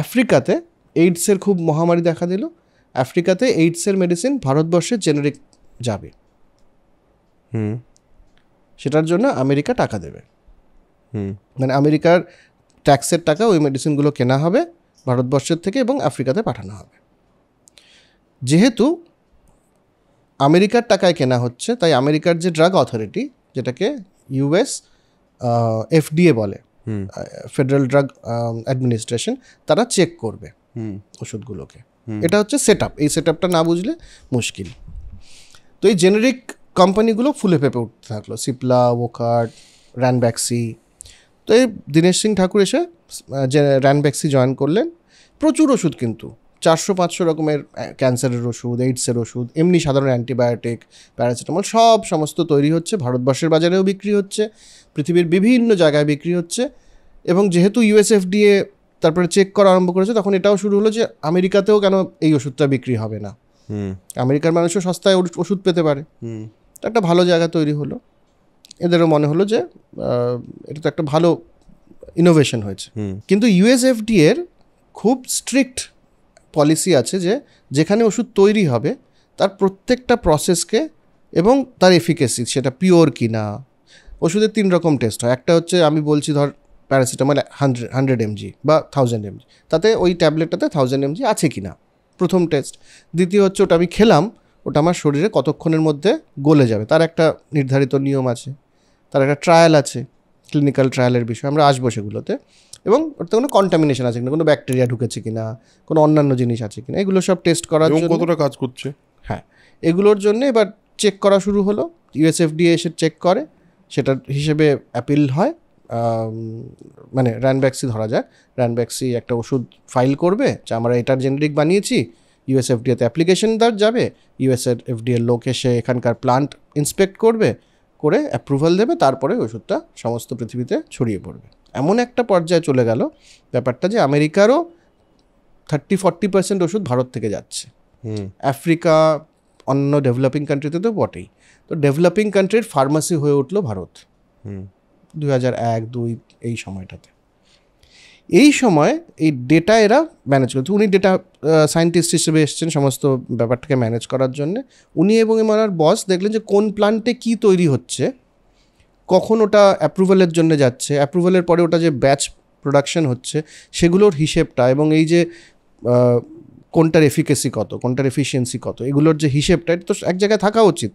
আফ্রিকাতে এইডসের খুব মহামারী দেখা দিল, আফ্রিকাতে এইডসের মেডিসিন ভারতবর্ষের জেনারিক যাবে, সেটার জন্য আমেরিকা টাকা দেবে, মানে আমেরিকার ট্যাক্সের টাকা ওই মেডিসিনগুলো কেনা হবে ভারতবর্ষের থেকে এবং আফ্রিকাতে পাঠানো হবে। যেহেতু আমেরিকার টাকায় কেনা হচ্ছে, তাই আমেরিকার যে ড্রাগ অথরিটি, যেটাকে ইউএস FDA বলে, ফেডারেল ড্রাগ অ্যাডমিনিস্ট্রেশন, তারা চেক করবে ওষুধগুলোকে। এটা হচ্ছে সেট আপ। এই সেট আপটা না বুঝলে মুশকিল। তো এই জেনারিক কোম্পানিগুলো ফুলে ফেপে উঠতে থাকলো, সিপলা, ওকার্ট, র্যানব্যাক্সি। তো এই দীনেশ সিং ঠাকুর এসে র্যানব্যাক্সি জয়েন করলেন। প্রচুর ওষুধ, কিন্তু 400-500 রকমের ক্যান্সারের ওষুধ, এইডসের ওষুধ, এমনি সাধারণ অ্যান্টিবায়োটিক, প্যারাসিটামল সমস্ত তৈরি হচ্ছে, ভারতবর্ষের বাজারেও বিক্রি হচ্ছে, পৃথিবীর বিভিন্ন জায়গায় বিক্রি হচ্ছে। এবং যেহেতু US FDA তারপরে চেক করা আরম্ভ করেছে, তখন এটাও শুরু হলো যে আমেরিকাতেও কেন এই ওষুধটা বিক্রি হবে না, আমেরিকার মানুষও সস্তায় ওষুধ পেতে পারে। একটা ভালো জায়গা তৈরি হলো। এদেরও মনে হলো যে এটা তো একটা ভালো ইনোভেশন হয়েছে। কিন্তু US FDA এর খুব স্ট্রিক্ট পলিসি আছে যে যেখানে ওষুধ তৈরি হবে তার প্রত্যেকটা প্রসেসকে এবং তার এফিকেসি, সেটা পিওর কি না। ওষুধের 3 রকম টেস্ট হয়। একটা হচ্ছে, আমি বলছি ধর প্যারাসিটামল 100 mg বা 1000 mg, তাতে ওই ট্যাবলেটটাতে 1000 mg আছে কি না, প্রথম টেস্ট। দ্বিতীয় হচ্ছে, ওটা আমি খেলাম, ওটা আমার শরীরে কতক্ষণের মধ্যে গলে যাবে, তার একটা নির্ধারিত নিয়ম আছে, তার একটা ট্রায়াল আছে, ক্লিনিক্যাল ট্রায়ালের বিষয়, আমরা আসবো সেগুলোতে। এবং ওটাতে কোনো কন্টামিনেশন আছে কিনা, কোনো ব্যাকটেরিয়া ঢুকেছে কিনা, কোনো অন্যান্য জিনিস আছে কিনা, এগুলো সব টেস্ট করার জন্য, কতটা কাজ করছে, হ্যাঁ, এগুলোর জন্য এবার চেক করা শুরু হলো। US FDA এসে চেক করে, সেটার হিসেবে অ্যাপিল হয়। মানে র্যানব্যাক্সি ধরা যাক, র্যানব্যাক্সি একটা ওষুধ ফাইল করবে যে আমরা এটার জেনেরিক বানিয়েছি, US FDA তে অ্যাপ্লিকেশন যাবে, US FDA লোক এসে এখানকার প্লান্ট ইন্সপেক্ট করবে, করে অ্যাপ্রুভাল দেবে, তারপরে ওষুধটা সমস্ত পৃথিবীতে ছড়িয়ে পড়বে। এমন একটা পর্যায়ে চলে গেল ব্যাপারটা যে আমেরিকারও 30-40% ওষুধ ভারত থেকে যাচ্ছে, আফ্রিকা, অন্য ডেভেলপিং কান্ট্রিতে তো বটেই। তো ডেভেলপিং কান্ট্রির ফার্মাসি হয়ে উঠলো ভারত 2001-2 এই সময়টাতে। এই সময় এই ডেটা এরা ম্যানেজ করছে। উনি ডেটা সায়েন্টিস্ট হিসেবে এসছেন সমস্ত ব্যাপারটাকে ম্যানেজ করার জন্যে। উনি এবং আমার বস দেখলেন যে কোন প্ল্যান্টে কী তৈরি হচ্ছে, কখন ওটা অ্যাপ্রুভালের জন্য যাচ্ছে, অ্যাপ্রুভালের পরে ওটা যে ব্যাচ প্রোডাকশন হচ্ছে সেগুলোর হিসেবটা, এবং এই যে কোনটার এফিকেসি কত, কোনটার এফিসিয়েন্সি কত, এগুলোর যে হিসেবটা, এটা তো এক জায়গায় থাকা উচিত।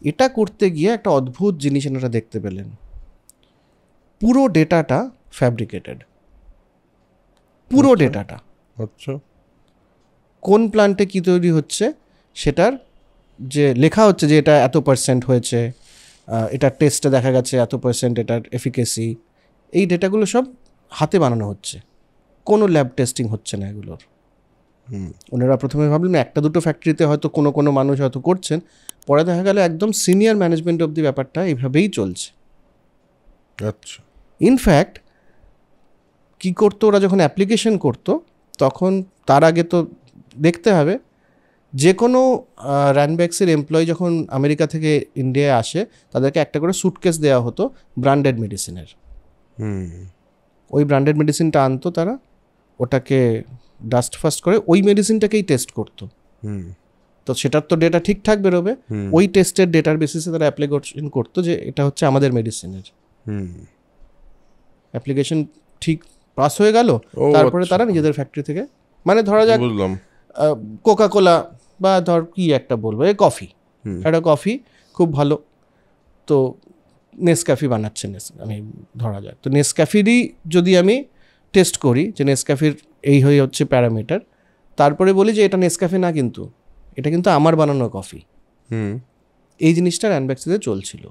এটা করতে গিয়ে একটা অদ্ভুত জিনিস এনারা দেখতে পেলেন, পুরো ডেটাটা ফ্যাব্রিকেটেড, পুরো ডেটাটা। আচ্ছা, কোন প্ল্যান্টে কী তৈরি হচ্ছে সেটার যে লেখা হচ্ছে যে এটা এত % হয়েছে, এটার টেস্টে দেখা গেছে এত %, এটার এফিকেসি, এই ডেটাগুলো সব হাতে বানানো হচ্ছে, কোনো ল্যাব টেস্টিং হচ্ছে না এগুলোর। ওনারা প্রথমে ভাবলেন একটা দুটো ফ্যাক্টরিতে হয়তো কোনো মানুষ হয়তো করছেন, পরে দেখা গেল একদম সিনিয়র ম্যানেজমেন্ট অবধি ব্যাপারটা এইভাবেই চলছে। আচ্ছা, ইনফ্যাক্ট কী করতো ওরা, যখন অ্যাপ্লিকেশন করতো তখন তার আগে তো দেখতে হবে, যে কোনো র্যানব্যাক্সের এমপ্লয়ি যখন আমেরিকা থেকে ইন্ডিয়ায় আসে তাদেরকে একটা করে সুটকেস দেওয়া হতো ব্র্যান্ডেড মেডিসিনের। ওই ব্র্যান্ডেড মেডিসিনটা আনতো তারা, ওটাকে ডাস্ট ফাস্ট করে ওই মেডিসিনটাকেই টেস্ট করতো। তো সেটার তো ডেটা ঠিকঠাক বেরোবে, ওই টেস্টের ডেটার বেসিসে তারা অ্যাপ্লিকেশন করতো যে এটা হচ্ছে আমাদের মেডিসিনের। অ্যাপ্লিকেশন ঠিক পাস হয়ে গেল, তারপরে তারা নিজেদের ফ্যাক্টরি থেকে, মানে ধরা যাক কোকা কোলা বা ধর কি একটা বলবো, এই কফি, একটা কফি খুব ভালো, তো নেসক্যাফি বানাচ্ছে, আমি ধরা যাক, তো নেসক্যাফিরই যদি আমি টেস্ট করি যে নেসক্যাফির এই হয়ে হচ্ছে প্যারামিটার, তারপরে বলি যে এটা নেসক্যাফে না, কিন্তু এটা কিন্তু আমার বানানো কফি। এই জিনিসটা র্যানব্যাক্সিতে চলছিল।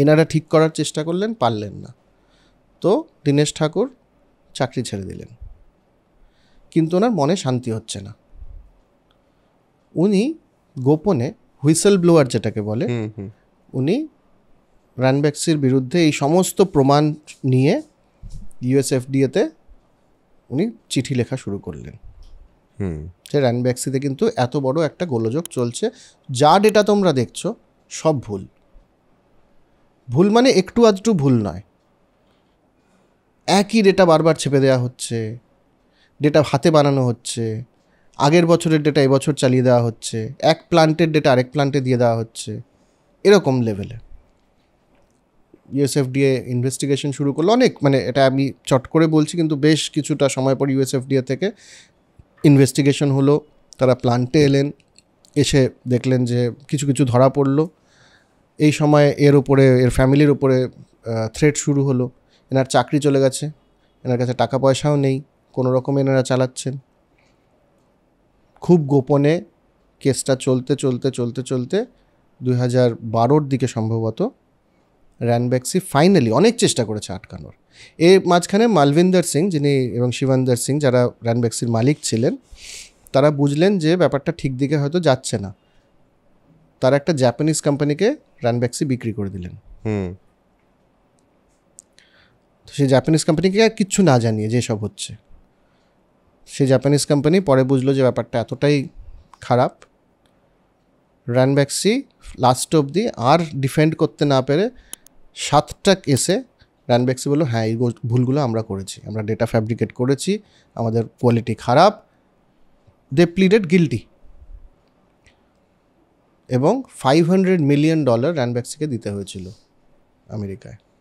এনারা ঠিক করার চেষ্টা করলেন, পারলেন না, তো দীনেশ ঠাকুর চাকরি ছেড়ে দিলেন। কিন্তু ওনার মনে শান্তি হচ্ছে না। উনি গোপনে হুইসেল ব্লোয়ার যেটাকে বলে, উনি র্যানব্যাক্সির বিরুদ্ধে এই সমস্ত প্রমাণ নিয়ে US FDA-তে উনি চিঠি লেখা শুরু করলেন যে র্যানব্যাক্সিতে কিন্তু এত বড় একটা গোলযোগ চলছে, যা ডেটা তোমরা দেখছো সব ভুল। ভুল মানে একটু আধটু ভুল নয়, একই ডেটা বারবার ছেপে দেওয়া হচ্ছে, ডেটা হাতে বানানো হচ্ছে, আগের বছরের ডেটা এবছর চালিয়ে দেওয়া হচ্ছে, এক প্লান্টের ডেটা আরেক প্লান্টে দিয়ে দেওয়া হচ্ছে, এরকম লেভেলে ইউএসএফডিএ ইনভেস্টিগেশন শুরু করলো। অনেক, মানে এটা আমি চট করে বলছি, কিন্তু বেশ কিছুটা সময় পর ইউএসএফডিএ থেকে ইনভেস্টিগেশন হলো। তারা প্লান্টে এলেন, এসে দেখলেন যে কিছু কিছু ধরা পড়লো। এই সময় এর ফ্যামিলির ওপরে থ্রেট শুরু হলো। এনার চাকরি চলে গেছে, এনার কাছে টাকা পয়সাও নেই, কোনো রকমে এনারা চালাচ্ছেন। খুব গোপনে কেসটা চলতে চলতে চলতে চলতে 2012 দিকে সম্ভবত র্যানব্যাক্সি ফাইনালি, অনেক চেষ্টা করেছে আটকানোর। এর মাঝখানে মালভিন্দর সিং যিনি এবং শিবন্দর সিং যারা র্যানব্যাক্সির মালিক ছিলেন, তারা বুঝলেন যে ব্যাপারটা ঠিক দিকে হয়তো যাচ্ছে না। তারা একটা জাপানিজ কোম্পানিকে র্যানব্যাক্সি বিক্রি করে দিলেন। তো সেই জাপানিজ কোম্পানিকে আর কিচ্ছু না জানিয়ে যেসব হচ্ছে, সেই জাপানিজ কোম্পানি পরে বুঝলো যে ব্যাপারটা এতটাই খারাপ। র্যানব্যাক্সি লাস্ট অবধি আর ডিফেন্ড করতে না পেরে 7টা কেসে র্যানব্যাক্সি বললো, হ্যাঁ এই ভুলগুলো আমরা করেছি, আমরা ডেটা ফ্যাব্রিকেট করেছি, আমাদের কোয়ালিটি খারাপ। দে প্লিডেড গিল্টি এবং $500 মিলিয়ন র্যানব্যাক্সিকে দিতে হয়েছিল আমেরিকায়।